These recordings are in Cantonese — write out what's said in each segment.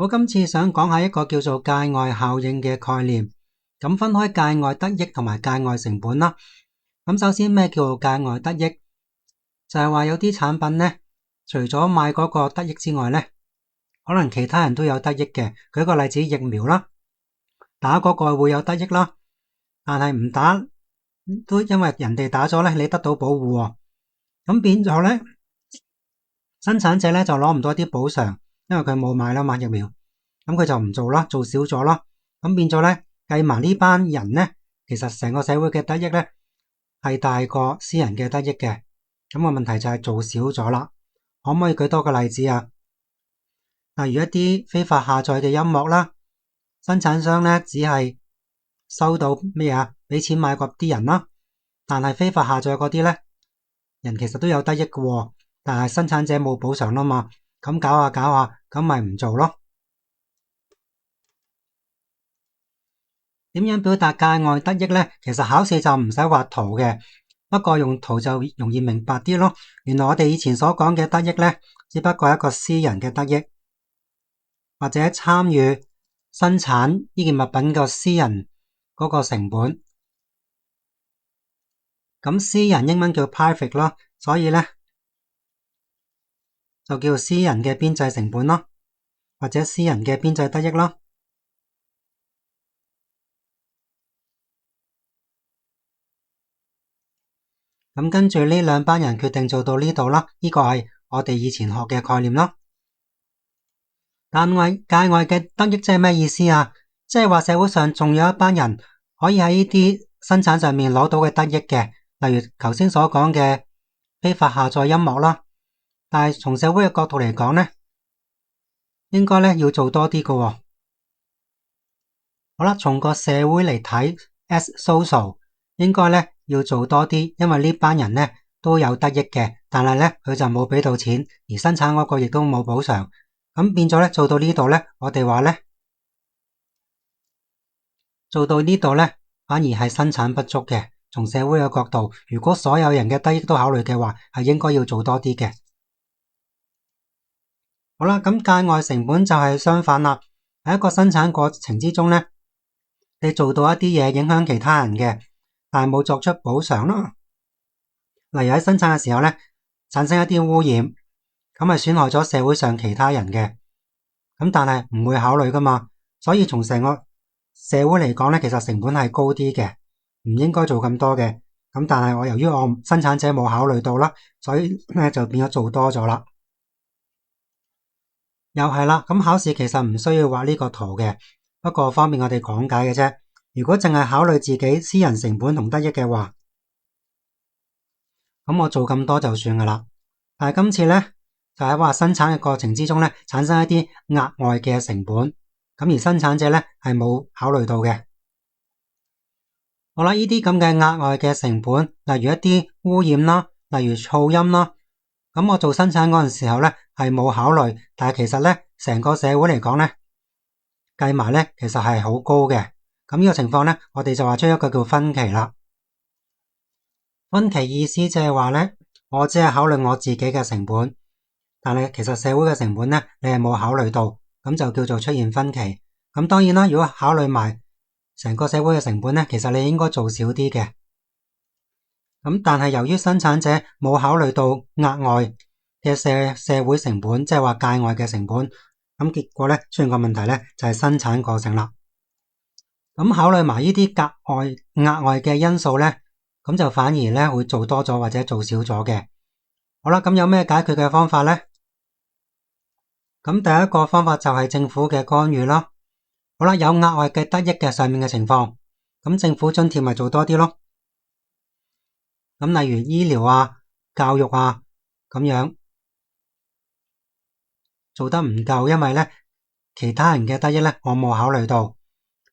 我今次想講下一個叫做界外效應嘅概念，咁分開界外得益同埋界外成本啦。咁首先咩叫做界外得益？就係話有啲產品呢，除咗買嗰個得益之外呢，可能其他人都有得益嘅。舉個例子，疫苗啦，打嗰個會有得益啦，但係唔打都因為人哋打咗呢，你得到保護喎。咁變咗呢，生產者呢就攞唔到啲補償，因為佢冇買啦嘛疫苗，咁佢就唔做啦，做少咗啦。咁變咗呢，計埋呢班人呢，其實成個社會嘅得益呢係大過私人嘅得益嘅。咁個問題就係做少咗啦。可唔可以舉多個例子啊？例如一啲非法下載嘅音樂啦，生產商呢只係收到咩啊？俾錢買嗰啲人啦，但係非法下載嗰啲呢，人其實都有得益嘅喎，但係生產者冇補償啦嘛。咁搞下搞下，咁咪唔做咯。點樣表達界外得益呢？其實考試就唔使畫圖嘅，不過用圖就容易明白啲咯。原來我哋以前所講嘅得益呢，只不過係一個私人嘅得益，或者參與生產呢件物品個私人嗰個成本。咁私人英文叫 private 咯，所以呢就叫私人嘅邊際成本咯，或者私人嘅邊際得益咯。咁跟住呢兩班人決定做到呢度啦，呢個係我哋以前學嘅概念咯。但係界外嘅得益即係咩意思啊？即係話社會上仲有一班人可以喺呢啲生產上面攞到嘅得益嘅，例如頭先所講嘅非法下載音樂啦。但係從社會嘅角度嚟講呢，應該呢要做多啲㗎喎。好啦，從個社會嚟睇 ，as social 應該呢要做多啲，因為呢班人呢都有得益嘅，但係呢佢就冇俾到錢，而生產嗰個亦都冇補償。咁變咗呢，做到呢度呢，我哋話呢，做到呢度呢，反而係生產不足嘅。從社會嘅角度，如果所有人嘅得益都考慮嘅話，係應該要做多啲嘅。好啦，咁界外成本就係相反啦。喺一個生產過程之中呢，你做到一啲嘢影響其他人嘅，但係冇作出補償咯。例如喺生產嘅時候呢，產生一啲污染，咁係損害咗社會上其他人嘅。咁但係唔會考慮噶嘛，所以從成個社會嚟講呢，其實成本係高啲嘅，唔應該做咁多嘅。咁但係由於我生產者冇考慮到啦，所以呢就變咗做多咗啦。又係啦，咁考試其實唔需要畫呢個圖嘅，不過方便我哋講解嘅啫。如果淨係考慮自己私人成本同得益嘅話，咁我做咁多就算噶啦。但係今次呢，就喺話生產嘅過程之中呢，產生一啲額外嘅成本，咁而生產者呢係冇考慮到嘅。好啦，呢啲咁嘅額外嘅成本，例如一啲污染啦，例如噪音啦，咁我做生產嗰陣時候呢係冇考慮，但係其實呢，成個社會嚟講呢，計埋呢其實係好高嘅。咁呢個情況呢，我哋就話出一個叫分歧啦。分歧意思即係話呢，我只係考慮我自己嘅成本，但係其實社會嘅成本呢，你係冇考慮到，咁就叫做出現分歧。咁當然啦，如果考慮埋成個社會嘅成本呢，其實你應該做少啲嘅。咁但係由於生產者冇考慮到額外嘅社會成本，即係話界外嘅成本，咁結果呢，出現個問題呢，就係生產過程啦。咁考慮埋呢啲額外嘅因素呢，咁就反而呢會做多咗或者做少咗嘅。好啦，咁有咩解決嘅方法呢？咁第一個方法就係政府嘅干預咯。好啦，有額外嘅得益嘅上面嘅情況，咁政府津貼咪做多啲咯。咁例如醫療啊、教育啊咁樣做得唔夠，因為呢其他人嘅得益呢，我冇考慮到。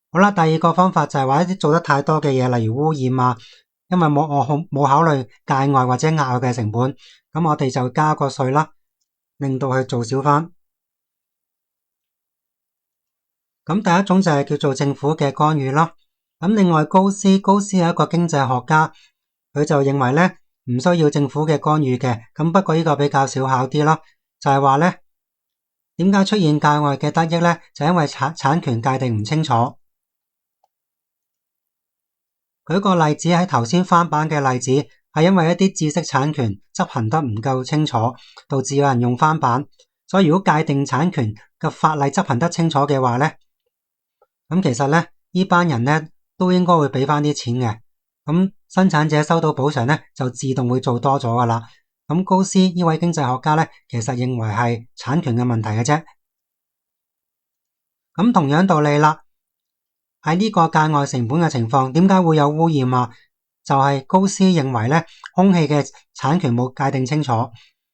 好啦，第二個方法就係話一啲做得太多嘅嘢，例如污染啊，因為我冇考慮界外或者額外嘅成本，咁我哋就加個稅啦，令到佢做少翻。咁第一種就係叫做政府嘅干預咯。咁另外高斯係一個經濟學家，佢就認為呢唔需要政府嘅干預嘅。咁不過呢個比較少考啲咯，就係話呢點解出現界外嘅得益呢？就因為產權界定唔清楚。舉個例子，喺頭先翻版嘅例子，係因為一啲知識產權執行得唔夠清楚，導致有人用翻版。所以如果界定產權嘅法例執行得清楚嘅話呢，咁其實呢，呢班人呢都應該會俾翻啲錢嘅。咁生產者收到補償呢，就自動會做多咗噶啦。咁高斯呢位經濟學家呢，其實認為係產權嘅問題嘅啫。咁同樣道理啦。喺呢個界外成本嘅情況，點解會有污染啊？就係高斯認為咧，空氣嘅產權冇界定清楚。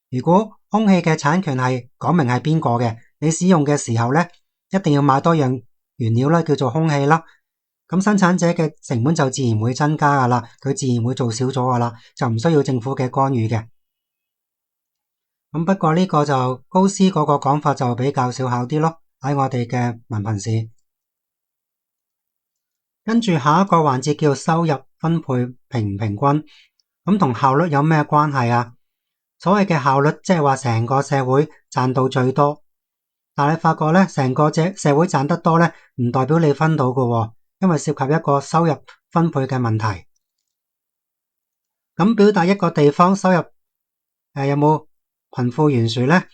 如果空氣嘅產權係講明係邊個嘅，你使用嘅時候咧，一定要買多樣原料啦，叫做空氣啦。咁生產者嘅成本就自然會增加噶啦，佢自然會做少咗噶啦，就唔需要政府嘅干預嘅。咁不過呢個就高斯嗰個講法就比較少考啲咯，喺我哋嘅文憑試。跟住下一個環節叫收入分配平唔平均，咁同效率有咩關係啊？所謂嘅效率即係話成個社會賺到最多，但係你發覺咧，成個社會賺得多咧，唔代表你分到㗎，因為涉及一個收入分配嘅問題。咁表達一個地方收入有冇貧富懸殊咧？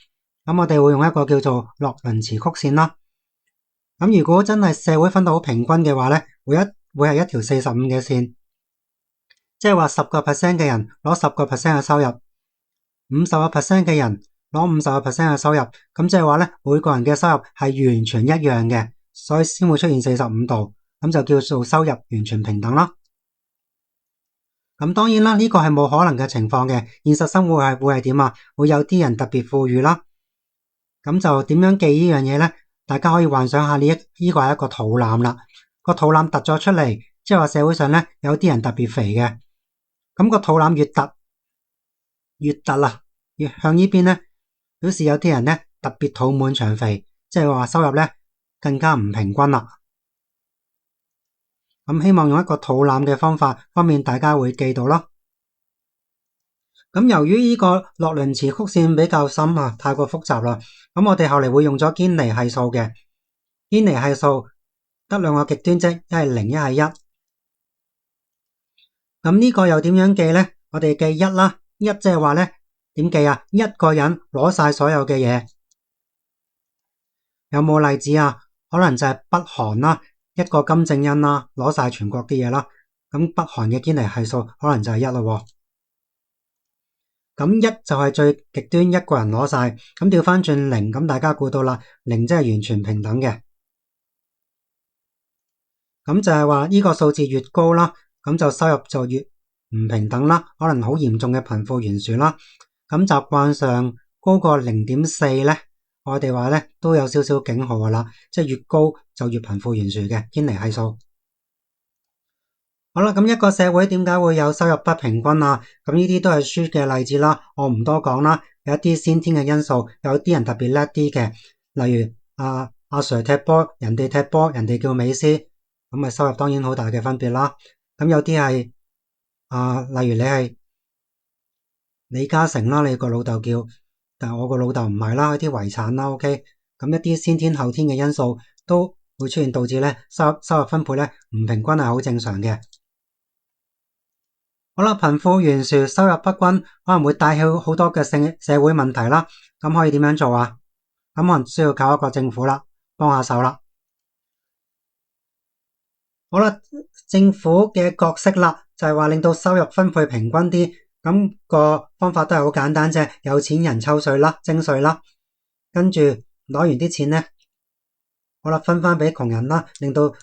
咁我哋會用一個叫做洛倫茨曲線啦。咁如果真係社會分到好平均嘅話咧，會係一條45嘅線，即係話10% 嘅人攞10% 嘅收入，50% 嘅人攞50% 嘅收入，咁即係話咧，每個人嘅收入係完全一樣嘅，所以先會出現45度，咁就叫做收入完全平等啦。咁當然啦，呢個係冇可能嘅情況嘅，現實生活會係點啊？會有啲人特別富裕啦，咁就點樣記呢樣嘢咧？大家可以幻想下呢個係一個肚腩啦，個肚腩突咗出嚟，即係話社會上咧有啲人特別肥嘅，咁個肚腩越突啦，越向呢邊咧，表示有啲人咧特別肚滿腸肥，即係話收入咧更加唔平均啦。咁希望用一個肚腩嘅方法，方便大家會記到咯。咁由於呢個洛倫茨曲線比較深啊，太過複雜啦。咁我哋後嚟會用咗堅尼係數嘅，堅尼係數得兩個極端值，一係0，一係1。咁呢個又點樣記呢？我哋記1啦，一即係話呢點記啊？一個人攞晒所有嘅嘢，有冇例子啊？可能就係北韓啦，一個金正恩啦，攞晒全國啲嘢啦。咁北韓嘅堅尼係數可能就係1啦。咁1就係最極端，一個人攞晒。咁調翻轉0，咁大家估到啦，0即係完全平等嘅。咁就係話呢個數字越高啦，咁就收入就越唔平等啦，可能好嚴重嘅貧富懸殊啦。咁習慣上高過0.4咧，我哋話咧都有少少警號噶啦，即係越高就越貧富懸殊嘅堅尼係數。好啦，咁一個社會點解會有收入不平均啊？咁呢啲都係書嘅例子啦，我唔多講啦。有一啲先天嘅因素，有啲人特別叻啲嘅，例如阿 Sir 踢波，人哋踢波，人哋叫美斯，咁咪收入當然好大嘅分別啦。咁有啲係例如你係李嘉誠啦，你個老豆叫，但係我個老豆唔係啦，啲遺產啦，OK。咁一啲先天後天嘅因素都會出現導致咧收入分配咧唔平均係好正常嘅。好啦，貧富懸殊、收入不均可能會帶起好多嘅社會問題啦。咁可以點樣做啊？咁可能需要靠一個政府啦，幫下手啦。好啦，政府嘅角色啦，就係話令到收入分配平均啲。咁個方法都係好簡單啫，有錢人抽稅啦，徵稅啦，跟住攞完啲錢咧，好啦，分翻俾窮人啦，令到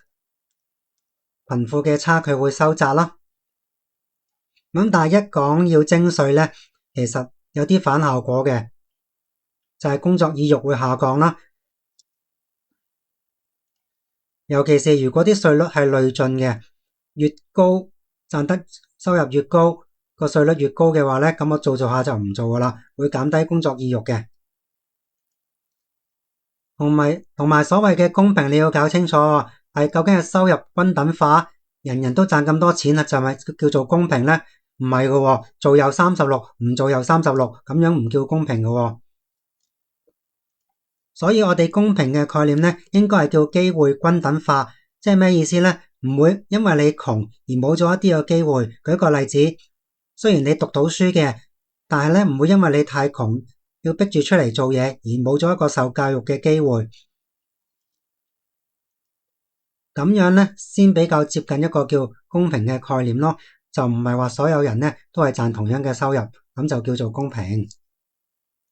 貧富嘅差距會收窄啦。咁但係一講要徵稅咧，其實有啲反效果嘅，就係工作意欲會下降啦。尤其是如果啲稅率係累進嘅，越高賺得收入越高，個稅率越高嘅話咧，咁我做下就唔做噶啦，會減低工作意欲嘅。同埋所謂嘅公平，你要搞清楚，係究竟係收入均等化，人人都賺咁多錢啊，就咪叫做公平咧？唔係嘅，做又36，唔做又36，咁樣唔叫公平嘅。所以我哋公平嘅概念咧，應該係叫機會均等化，即係咩意思咧？唔會因為你窮而冇咗一啲嘅機會。舉個例子，雖然你讀到書嘅，但係咧唔會因為你太窮要逼住出嚟做嘢而冇咗一個受教育嘅機會。咁樣咧先比較接近一個叫公平嘅概念咯，就唔係話所有人咧都係賺同樣嘅收入，咁就叫做公平。